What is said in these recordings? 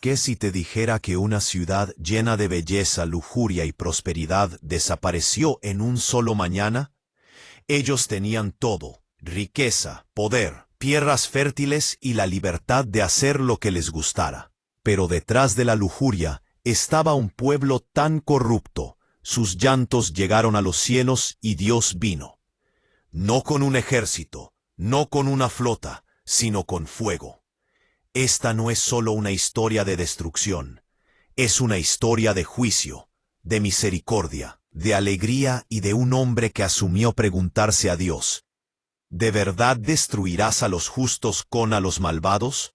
¿Qué si te dijera que una ciudad llena de belleza, lujuria y prosperidad desapareció en un solo mañana? Ellos tenían todo: riqueza, poder, tierras fértiles y la libertad de hacer lo que les gustara. Pero detrás de la lujuria estaba un pueblo tan corrupto. Sus llantos llegaron a los cielos y Dios vino. No con un ejército, no con una flota, sino con fuego. Esta no es solo una historia de destrucción, es una historia de juicio, de misericordia, de alegría y de un hombre que asumió preguntarse a Dios: ¿de verdad destruirás a los justos con a los malvados?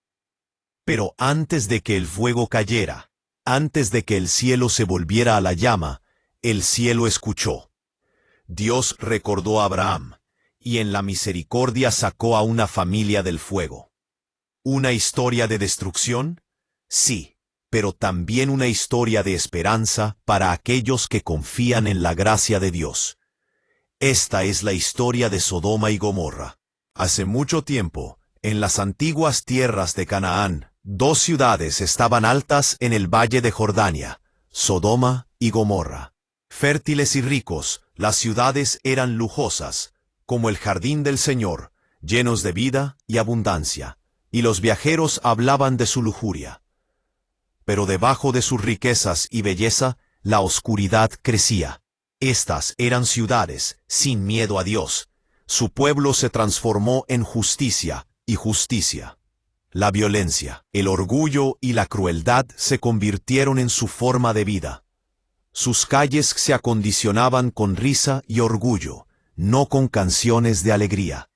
Pero antes de que el fuego cayera, antes de que el cielo se volviera a la llama, el cielo escuchó. Dios recordó a Abraham, y en la misericordia sacó a una familia del fuego. ¿Una historia de destrucción? Sí, pero también una historia de esperanza para aquellos que confían en la gracia de Dios. Esta es la historia de Sodoma y Gomorra. Hace mucho tiempo, en las antiguas tierras de Canaán, dos ciudades estaban altas en el valle de Jordania, Sodoma y Gomorra. Fértiles y ricos, las ciudades eran lujosas, como el jardín del Señor, llenos de vida y abundancia, y los viajeros hablaban de su lujuria. Pero debajo de sus riquezas y belleza, la oscuridad crecía. Estas eran ciudades sin miedo a Dios. Su pueblo se transformó en justicia y justicia. La violencia, el orgullo y la crueldad se convirtieron en su forma de vida. Sus calles se acondicionaban con risa y orgullo, no con canciones de alegría.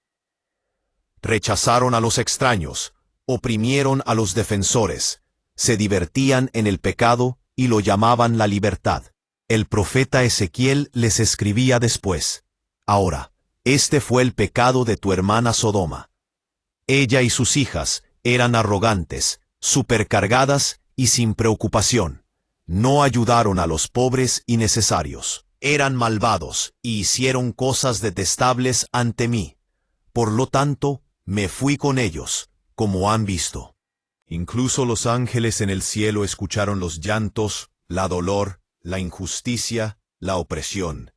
Rechazaron a los extraños, oprimieron a los defensores, se divertían en el pecado y lo llamaban la libertad. El profeta Ezequiel les escribía después: ahora, este fue el pecado de tu hermana Sodoma. Ella y sus hijas eran arrogantes, supercargadas y sin preocupación. No ayudaron a los pobres y necesarios. Eran malvados y hicieron cosas detestables ante mí. Por lo tanto, me fui con ellos, como han visto. Incluso los ángeles en el cielo escucharon los llantos, la dolor, la injusticia, la opresión.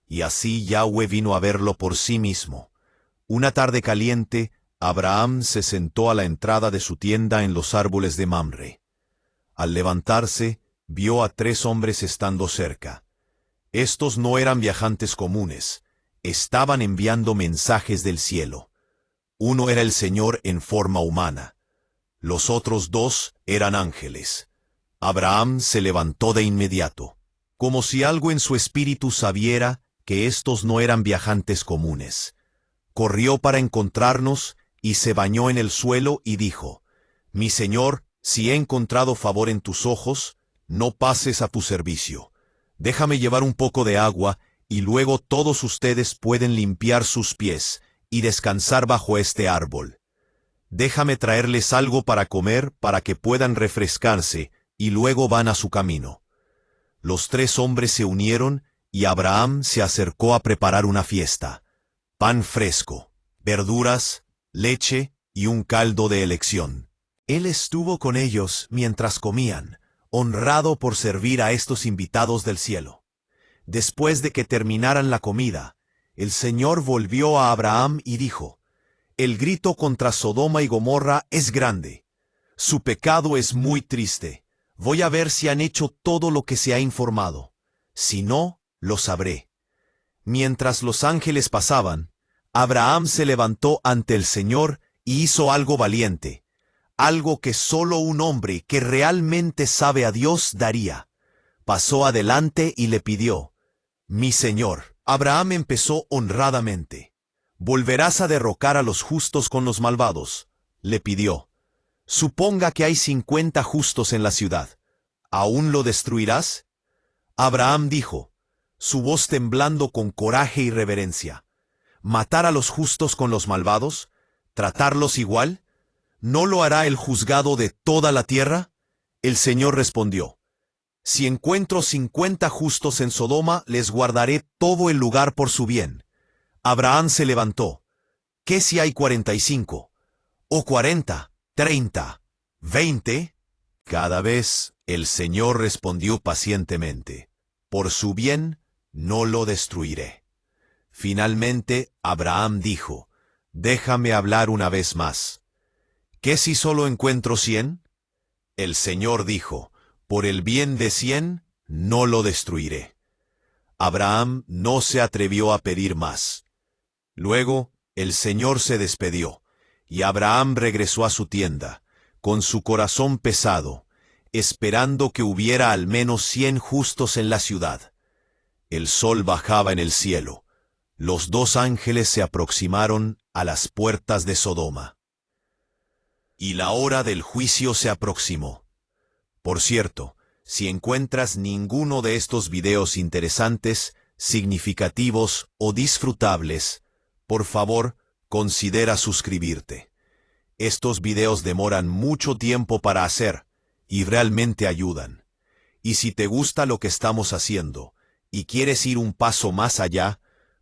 Y así Yahweh vino a verlo por sí mismo. Una tarde caliente, Abraham se sentó a la entrada de su tienda en los árboles de Mamre. Al levantarse, vio a 3 hombres estando cerca. Estos no eran viajantes comunes, estaban enviando mensajes del cielo. Uno era el Señor en forma humana. Los otros 2 eran ángeles. Abraham se levantó de inmediato, como si algo en su espíritu sabiera que estos no eran viajantes comunes. Corrió para encontrarnos y se bañó en el suelo y dijo: Mi Señor, si he encontrado favor en tus ojos, no pases a tu servicio. Déjame llevar un poco de agua y luego todos ustedes pueden limpiar sus pies y descansar bajo este árbol. Déjame traerles algo para comer para que puedan refrescarse y luego van a su camino. Los 3 hombres se unieron y Abraham se acercó a preparar una fiesta: pan fresco, verduras, leche y un caldo de elección. Él estuvo con ellos mientras comían, honrado por servir a estos invitados del cielo. Después de que terminaran la comida, el Señor volvió a Abraham y dijo: El grito contra Sodoma y Gomorra es grande. Su pecado es muy triste. Voy a ver si han hecho todo lo que se ha informado. Si no, lo sabré. Mientras los ángeles pasaban, Abraham se levantó ante el Señor y hizo algo valiente, algo que solo un hombre que realmente sabe a Dios daría. Pasó adelante y le pidió: Mi Señor. Abraham empezó honradamente: ¿Volverás a derrocar a los justos con los malvados? Le pidió. Suponga que hay 50 justos en la ciudad. ¿Aún lo destruirás? Abraham dijo, su voz temblando con coraje y reverencia: ¿Matar a los justos con los malvados? ¿Tratarlos igual? ¿No lo hará el juzgado de toda la tierra? El Señor respondió: Si encuentro 50 justos en Sodoma, les guardaré todo el lugar por su bien. Abraham se levantó. ¿Qué si hay 45? ¿O 40? ¿30? ¿20? Cada vez el Señor respondió pacientemente: por su bien no lo destruiré. Finalmente Abraham dijo: déjame hablar una vez más. ¿Qué si solo encuentro 100? El Señor dijo: por el bien de 100 no lo destruiré. Abraham no se atrevió a pedir más. Luego el Señor se despidió, y Abraham regresó a su tienda, con su corazón pesado, esperando que hubiera al menos 100 justos en la ciudad. El sol bajaba en el cielo. Los dos ángeles se aproximaron a las puertas de Sodoma. Y la hora del juicio se aproximó. Por cierto, si encuentras ninguno de estos videos interesantes, significativos o disfrutables, por favor, considera suscribirte. Estos videos demoran mucho tiempo para hacer y realmente ayudan. Y si te gusta lo que estamos haciendo y quieres ir un paso más allá,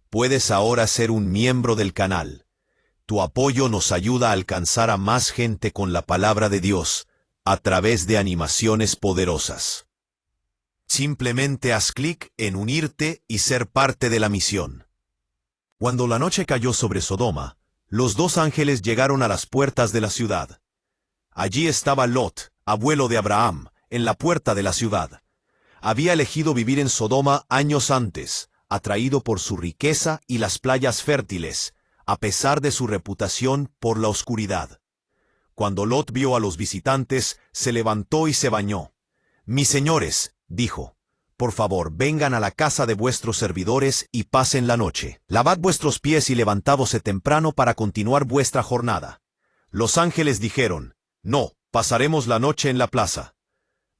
puedes ahora ser un miembro del canal. Tu apoyo nos ayuda a alcanzar a más gente con la palabra de Dios a través de animaciones poderosas. Simplemente haz clic en unirte y ser parte de la misión. Cuando la noche cayó sobre Sodoma, los dos ángeles llegaron a las puertas de la ciudad. Allí estaba Lot, abuelo de Abraham, en la puerta de la ciudad. Había elegido vivir en Sodoma años antes, atraído por su riqueza y las playas fértiles, a pesar de su reputación por la oscuridad. Cuando Lot vio a los visitantes, se levantó y se bañó. «Mis señores», dijo, «por favor, vengan a la casa de vuestros servidores y pasen la noche. Lavad vuestros pies y levantándose temprano para continuar vuestra jornada». Los ángeles dijeron: «No, pasaremos la noche en la plaza».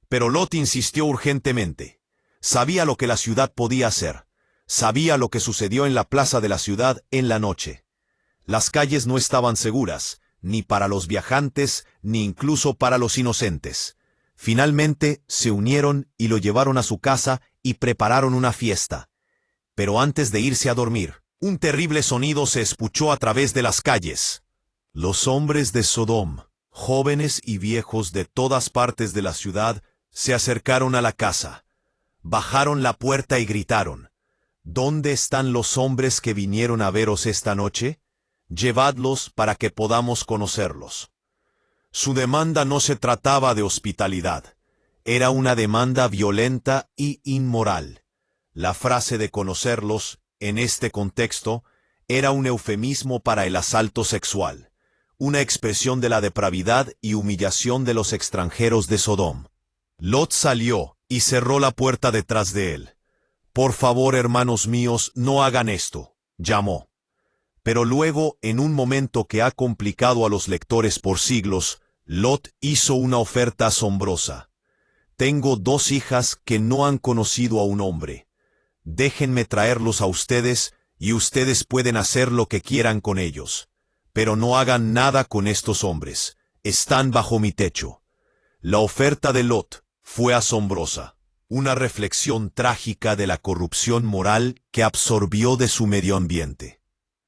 Pero Lot insistió urgentemente. Sabía lo que la ciudad podía hacer. Sabía lo que sucedió en la plaza de la ciudad en la noche. Las calles no estaban seguras, ni para los viajantes, ni incluso para los inocentes. Finalmente se unieron y lo llevaron a su casa y prepararon una fiesta. Pero antes de irse a dormir, un terrible sonido se escuchó a través de las calles. Los hombres de Sodom, jóvenes y viejos de todas partes de la ciudad, se acercaron a la casa. Bajaron la puerta y gritaron: «¿Dónde están los hombres que vinieron a veros esta noche? Llevadlos para que podamos conocerlos». Su demanda no se trataba de hospitalidad. Era una demanda violenta y inmoral. La frase de conocerlos, en este contexto, era un eufemismo para el asalto sexual, una expresión de la depravidad y humillación de los extranjeros de Sodom. Lot salió y cerró la puerta detrás de él. «Por favor, hermanos míos, no hagan esto», llamó. Pero luego, en un momento que ha complicado a los lectores por siglos, Lot hizo una oferta asombrosa. «Tengo 2 hijas que no han conocido a un hombre. Déjenme traerlos a ustedes y ustedes pueden hacer lo que quieran con ellos. Pero no hagan nada con estos hombres. Están bajo mi techo». La oferta de Lot fue asombrosa. Una reflexión trágica de la corrupción moral que absorbió de su medio ambiente.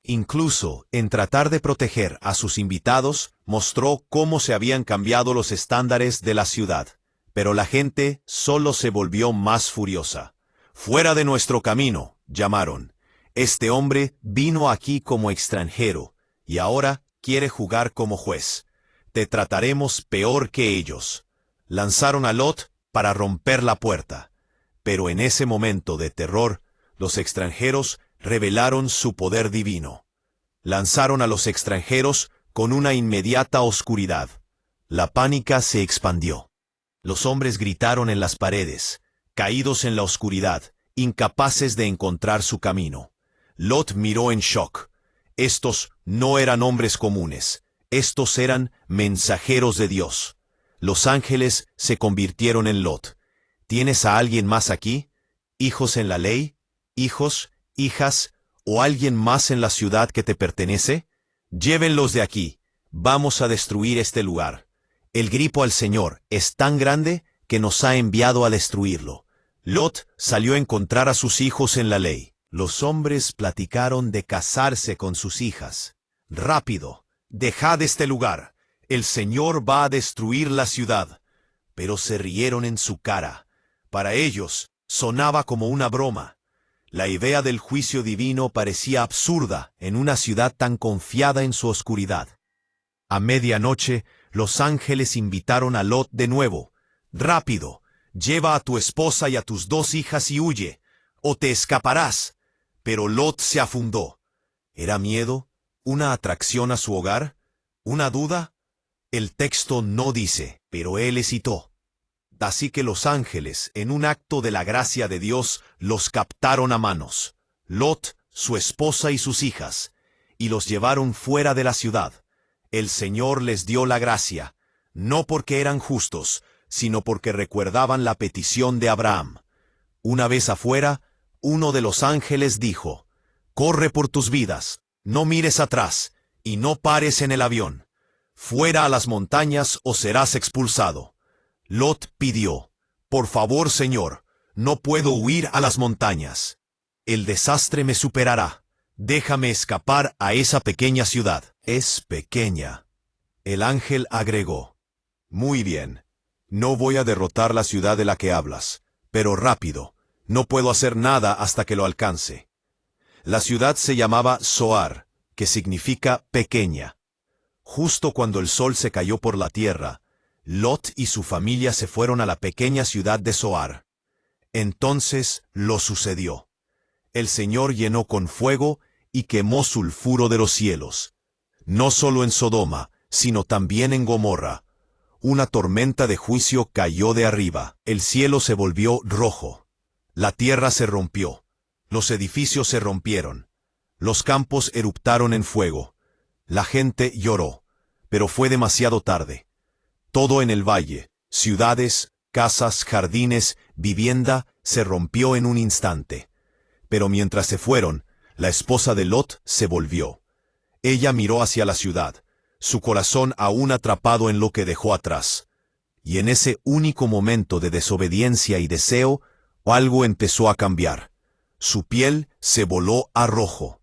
Incluso, en tratar de proteger a sus invitados, mostró cómo se habían cambiado los estándares de la ciudad. Pero la gente solo se volvió más furiosa. «Fuera de nuestro camino», llamaron. «Este hombre vino aquí como extranjero, y ahora quiere jugar como juez. Te trataremos peor que ellos». Lanzaron a Lot para romper la puerta. Pero en ese momento de terror, los extranjeros revelaron su poder divino. Lanzaron a los extranjeros con una inmediata oscuridad. La pánica se expandió. Los hombres gritaron en las paredes, caídos en la oscuridad, incapaces de encontrar su camino. Lot miró en shock. Estos no eran hombres comunes. Estos eran mensajeros de Dios. Los ángeles se convirtieron en Lot. ¿Tienes a alguien más aquí? ¿Hijos en la ley? ¿Hijos? ¿Hijas? ¿O alguien más en la ciudad que te pertenece? Llévenlos de aquí. Vamos a destruir este lugar. El grito al Señor es tan grande que nos ha enviado a destruirlo. Lot salió a encontrar a sus hijos en la ley. Los hombres platicaron de casarse con sus hijas. «Rápido, dejad este lugar. El Señor va a destruir la ciudad». pero se rieron en su cara. Para ellos, sonaba como una broma. La idea del juicio divino parecía absurda en una ciudad tan confiada en su oscuridad. A medianoche, los ángeles invitaron a Lot de nuevo. «Rápido, lleva a tu esposa y a tus 2 hijas y huye, o te escaparás». Pero Lot se afundó. ¿Era miedo? ¿Una atracción a su hogar? ¿Una duda? El texto no dice, pero él hesitó. Así que los ángeles, en un acto de la gracia de Dios, los captaron a manos, Lot, su esposa y sus hijas, y los llevaron fuera de la ciudad. El Señor les dio la gracia, no porque eran justos, sino porque recordaban la petición de Abraham. Una vez afuera, uno de los ángeles dijo: «Corre por tus vidas, no mires atrás, y no pares en el avión. Fuera a las montañas o serás expulsado». Lot pidió: «Por favor, Señor, no puedo huir a las montañas. El desastre me superará. Déjame escapar a esa pequeña ciudad». «Es pequeña». El ángel agregó: «Muy bien. No voy a derrotar la ciudad de la que hablas, pero rápido. No puedo hacer nada hasta que lo alcance». La ciudad se llamaba Zoar, que significa pequeña. Justo cuando el sol se cayó por la tierra, Lot y su familia se fueron a la pequeña ciudad de Zoar. Entonces lo sucedió. El Señor llenó con fuego y quemó sulfuro de los cielos. No solo en Sodoma, sino también en Gomorra. Una tormenta de juicio cayó de arriba. El cielo se volvió rojo. La tierra se rompió. Los edificios se rompieron. Los campos eruptaron en fuego. La gente lloró, pero fue demasiado tarde. Todo en el valle, ciudades, casas, jardines, vivienda, se rompió en un instante. Pero mientras se fueron, la esposa de Lot se volvió. Ella miró hacia la ciudad, su corazón aún atrapado en lo que dejó atrás. Y en ese único momento de desobediencia y deseo, algo empezó a cambiar. Su piel se voló a rojo.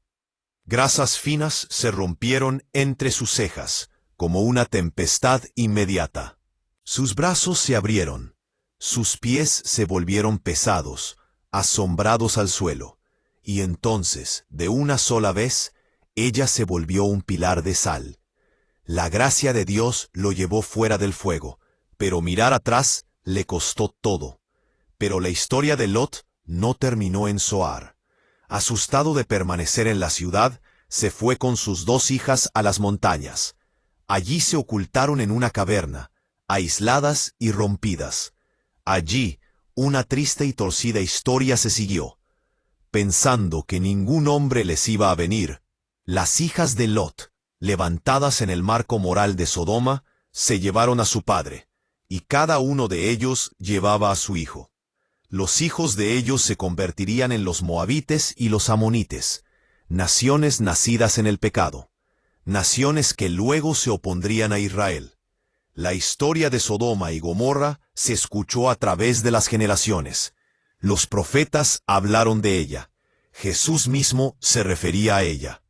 Grasas finas se rompieron entre sus cejas, como una tempestad inmediata. Sus brazos se abrieron. Sus pies se volvieron pesados, asombrados al suelo. Y entonces, de una sola vez, ella se volvió un pilar de sal. La gracia de Dios lo llevó fuera del fuego, pero mirar atrás le costó todo. Pero la historia de Lot no terminó en Zoar. Asustado de permanecer en la ciudad, se fue con sus 2 hijas a las montañas. Allí se ocultaron en una caverna, aisladas y rompidas. Allí, una triste y torcida historia se siguió. Pensando que ningún hombre les iba a venir, las hijas de Lot, levantadas en el marco moral de Sodoma, se llevaron a su padre, y cada uno de ellos llevaba a su hijo. Los hijos de ellos se convertirían en los moabites y los amonites, naciones nacidas en el pecado, naciones que luego se opondrían a Israel. La historia de Sodoma y Gomorra se escuchó a través de las generaciones. Los profetas hablaron de ella. Jesús mismo se refería a ella.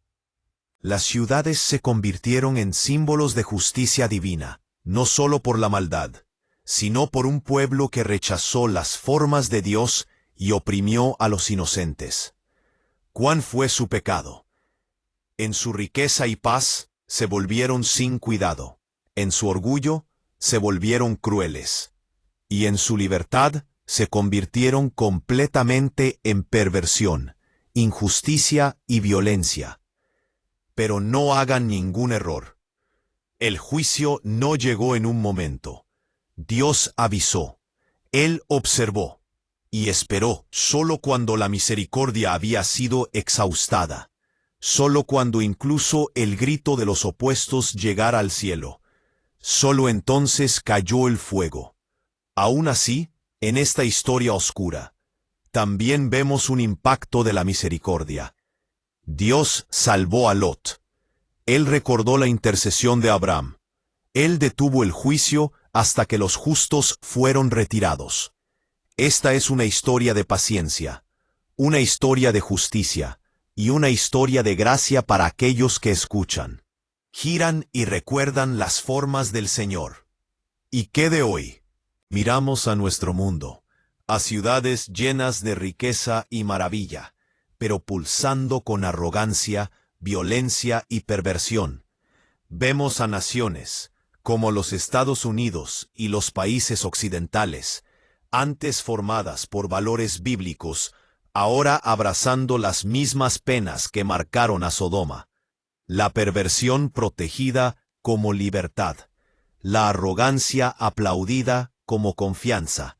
Las ciudades se convirtieron en símbolos de justicia divina, no solo por la maldad, sino por un pueblo que rechazó las formas de Dios y oprimió a los inocentes. ¿Cuán fue su pecado? En su riqueza y paz se volvieron sin cuidado. En su orgullo se volvieron crueles. Y en su libertad se convirtieron completamente en perversión, injusticia y violencia. Pero no hagan ningún error. El juicio no llegó en un momento. Dios avisó. Él observó. Y esperó solo cuando la misericordia había sido exhaustada. Solo cuando incluso el grito de los opuestos llegara al cielo. Solo entonces cayó el fuego. Aún así, en esta historia oscura, también vemos un impacto de la misericordia. Dios salvó a Lot. Él recordó la intercesión de Abraham. Él detuvo el juicio hasta que los justos fueron retirados. Esta es una historia de paciencia, una historia de justicia y una historia de gracia para aquellos que escuchan, giran y recuerdan las formas del Señor. ¿Y qué de hoy? Miramos a nuestro mundo, a ciudades llenas de riqueza y maravilla, pero pulsando con arrogancia, violencia y perversión. Vemos a naciones, como los Estados Unidos y los países occidentales, antes formadas por valores bíblicos, ahora abrazando las mismas penas que marcaron a Sodoma. La perversión protegida como libertad, la arrogancia aplaudida como confianza,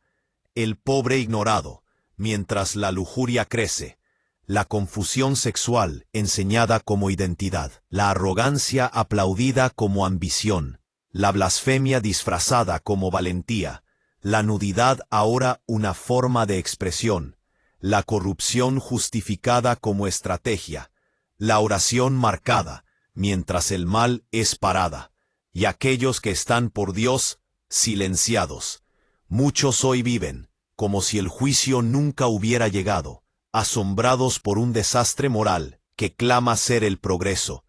el pobre ignorado, mientras la lujuria crece, la confusión sexual enseñada como identidad, la arrogancia aplaudida como ambición, la blasfemia disfrazada como valentía, la nudidad ahora una forma de expresión, la corrupción justificada como estrategia, la oración marcada, mientras el mal es parada, y aquellos que están por Dios, silenciados. Muchos hoy viven, como si el juicio nunca hubiera llegado, asombrados por un desastre moral que clama ser el progreso.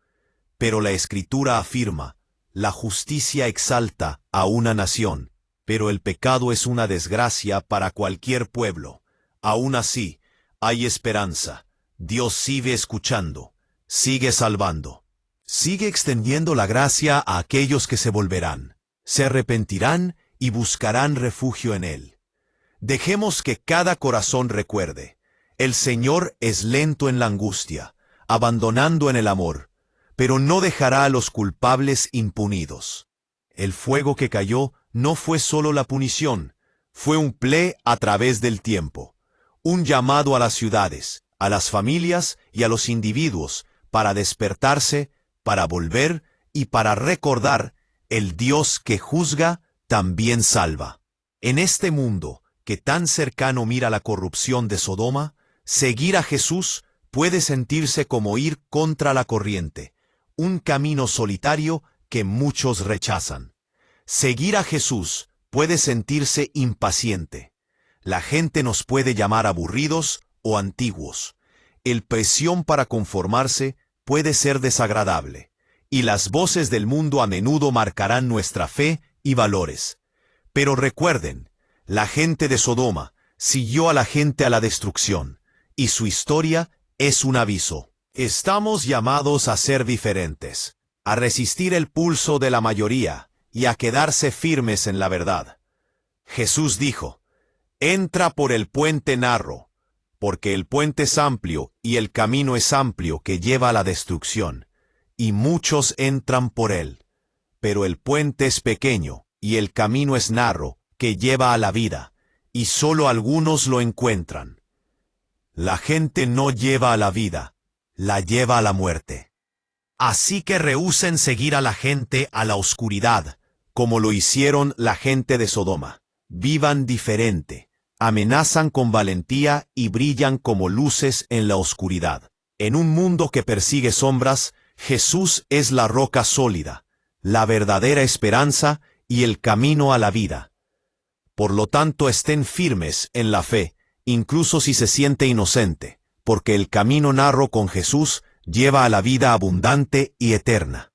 Pero la Escritura afirma, la justicia exalta a una nación, pero el pecado es una desgracia para cualquier pueblo. Aún así, hay esperanza. Dios sigue escuchando, sigue salvando. Sigue extendiendo la gracia a aquellos que se volverán, se arrepentirán y buscarán refugio en Él. Dejemos que cada corazón recuerde, el Señor es lento en la angustia, abandonando en el amor, pero no dejará a los culpables impunidos. El fuego que cayó no fue solo la punición, fue un ple a través del tiempo, un llamado a las ciudades, a las familias y a los individuos para despertarse, para volver y para recordar, el Dios que juzga también salva. En este mundo que tan cercano mira la corrupción de Sodoma, seguir a Jesús puede sentirse como ir contra la corriente, un camino solitario que muchos rechazan. Seguir a Jesús puede sentirse impaciente. La gente nos puede llamar aburridos o antiguos. El presión para conformarse puede ser desagradable, y las voces del mundo a menudo marcarán nuestra fe y valores. Pero recuerden, la gente de Sodoma siguió a la gente a la destrucción, y su historia es un aviso. Estamos llamados a ser diferentes, a resistir el pulso de la mayoría y a quedarse firmes en la verdad. Jesús dijo, «Entra por el puente narro, porque el puente es amplio y el camino es amplio que lleva a la destrucción, y muchos entran por él. Pero el puente es pequeño y el camino es narro que lleva a la vida, y solo algunos lo encuentran». La gente no lleva a la vida, la lleva a la muerte. Así que rehúsen seguir a la gente a la oscuridad, como lo hicieron la gente de Sodoma. Vivan diferente. Amenazan con valentía y brillan como luces en la oscuridad. En un mundo que persigue sombras, Jesús es la roca sólida, la verdadera esperanza y el camino a la vida. Por lo tanto, estén firmes en la fe, incluso si se siente inocente, porque el camino narro con Jesús lleva a la vida abundante y eterna.